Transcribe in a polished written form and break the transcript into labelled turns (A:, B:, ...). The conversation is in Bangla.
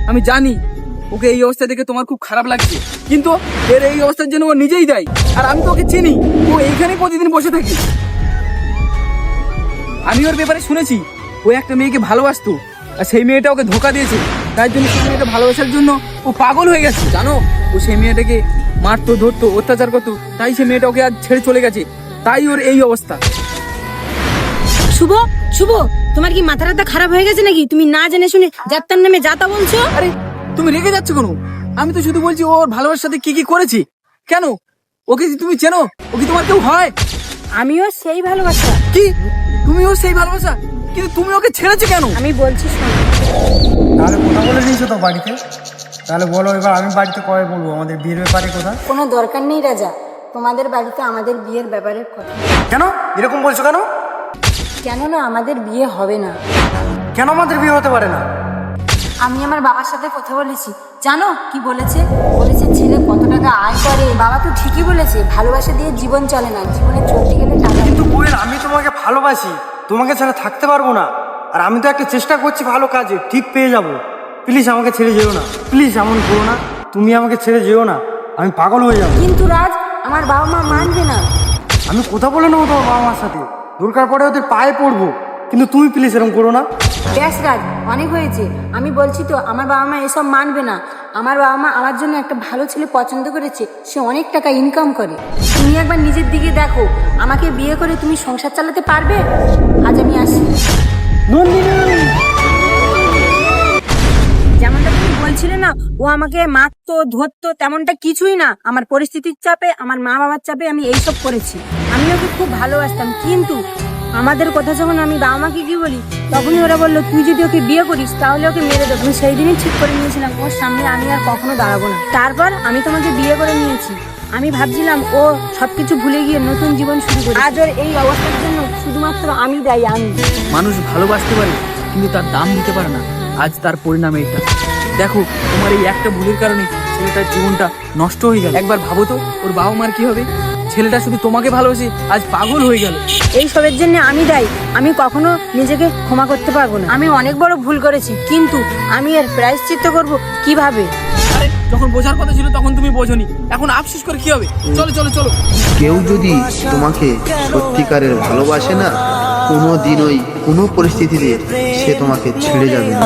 A: আমি জানি ওকে এই অবস্থা দেখে তোমার খুব খারাপ লাগছে, কিন্তু এর এই অবস্থার জন্য ও নিজেই দায়ী। আর আমি তো ওকে চিনি, ও এইখানেই প্রতিদিন বসে থাকি। আমি ওর ব্যাপারে শুনেছি ও একটা মেয়েকে ভালোবাসতো, আর সেই মেয়েটা ওকে ধোকা দিয়েছে। তাই জন্য সেই মেয়েটা ভালোবাসার জন্য ও পাগল হয়ে গেছে। জানো, ও সেই মেয়েটাকে মারতো, ধরতো, অত্যাচার করতো। তাই সেই মেয়েটা ওকে আজ ছেড়ে চলে গেছে, তাই ওর এই অবস্থা।
B: শুভ, শুভ, তোমার কি মাথাটা খারাপ হয়ে গেছে নাকি? তুমি না জেনে শুনে যাত্রার নামে যাতা বলছো।
A: আরে তুমি রেগে যাচ্ছ কেন? আমি তো শুধু বলছি ওর ভালোবাসার সাথে কি কি করেছি। কেন, ওকে কি তুমি চেনো? ও কি তোমার কেউ হয়?
B: আমিও সেই ভালোবাসা।
A: কি তুমিও সেই ভালোবাসা? কিন্তু তুমি ওকে ছেড়েছো কেন?
B: আমি বলছি শোনো।
C: তাহলে কথা বলে নিয়েছো তো বাড়িতে? তাহলে বলো এবার আমি বাড়িতে কবে বলবো আমাদের বিয়ের ব্যাপারে কথা?
B: কোনো দরকার নেই রাজা তোমাদের বাড়িতে আমাদের বিয়ের ব্যাপারে কথা।
C: কেন এরকম বলছো কেন?
B: কেননা আমাদের বিয়ে হবে না।
C: কেন আমাদের বিয়ে হতে পারে না?
B: আমি আমার বাবার সাথে কথা বলেছি। জানো কি বলেছে? বলেছে ছেলে কত টাকা আয় করে। বাবা তো ঠিকই বলেছে, ভালোবাসা দিয়ে জীবন চলে না, জীবনে চলতে গেলে টাকা।
C: কিন্তু কোয়েল, আমি তোমাকে ভালোবাসি, তোমাকে ছাড়া থাকতে পারবো না। আর আমি তো একটা চেষ্টা করছি ভালো কাজে, ঠিক পেয়ে যাবো। প্লিজ আমাকে ছেড়ে যেও না, প্লিজ এমন করো না। তুমি আমাকে ছেড়ে যেও না, আমি পাগল হয়ে যাবো।
B: কিন্তু রাজ, আমার বাবা মা মানবে না।
C: আমি কথা বলে নেবো তোমার বাবা মার সাথে, দরকার পড়ে ওদের পায়ে পড়বো, কিন্তু তুমি প্লিজ এরকম করো না।
B: ব্যাস রাজ, অনেক হয়েছে। আমি বলছি তো আমার বাবা মা এসব মানবে না। আমার বাবা মা আমার জন্য একটা ভালো ছেলে পছন্দ করেছে, সে অনেক টাকা ইনকাম করে। তুমি একবার নিজের দিকে দেখো, আমাকে বিয়ে করে তুমি সংসার চালাতে পারবে? আজ আমি আসি। যেমনটা তুমি বলছিলে না ও আমাকে মারতো, ধরতো, তেমনটা কিছুই না। আমার পরিস্থিতির চাপে, আমার মা বাবার চাপে আমি এইসব করেছি। আমি ওকে খুব ভালোবাসতাম, কিন্তু আমাদের কথা যখন আমি বাবা মাকে কি বলি, তখনই ওরা বললো তুই যদি ওকে বিয়ে করিস তাহলে ওকে মেরে দেবো। আমি সেই দিনই ঠিক করে নিয়েছিলাম ওর সামনে আমি আর কখনো দাঁড়াবো না। তারপর আমি তোমাকে বিয়ে করে নিয়েছি। আমি ভাবছিলাম ও সবকিছু ভুলে গিয়ে নতুন জীবন শুরু করে। আজ ওর এই অবস্থার জন্য শুধুমাত্র আমি দায়ী। আমি
A: মানুষ ভালোবাসতে পারে, কিন্তু তার দাম দিতে পারে না। আজ তার পরিণাম এইটা। দেখো, তোমার এই একটা ভুলের কারণে ছেলেটার জীবনটা নষ্ট হয়ে গেল। একবার ভাবো তো ওর বাবা মার কি হবে। ছেলেটা শুধু তোমাকে ভালোবাসে, আজ পাগল হয়ে গেল।
B: এই সবের জন্য আমি দায়ী। আমি কখনো নিজেকে ক্ষমা করতে পারবো না। আমি অনেক বড় ভুল করেছি, কিন্তু আমি এর প্রায়শ্চিত্ত করব কিভাবে?
A: আরে যখন বোঝার কথা ছিল তখন তুমি বোঝোনি, এখন আফসোস করে কি হবে? চলো চলো চলো।
D: কেউ যদি তোমাকে সত্যিকারের ভালোবাসে না, কোনো দিনই কোনো পরিস্থিতিতে সে তোমাকে ছেড়ে যাবে না।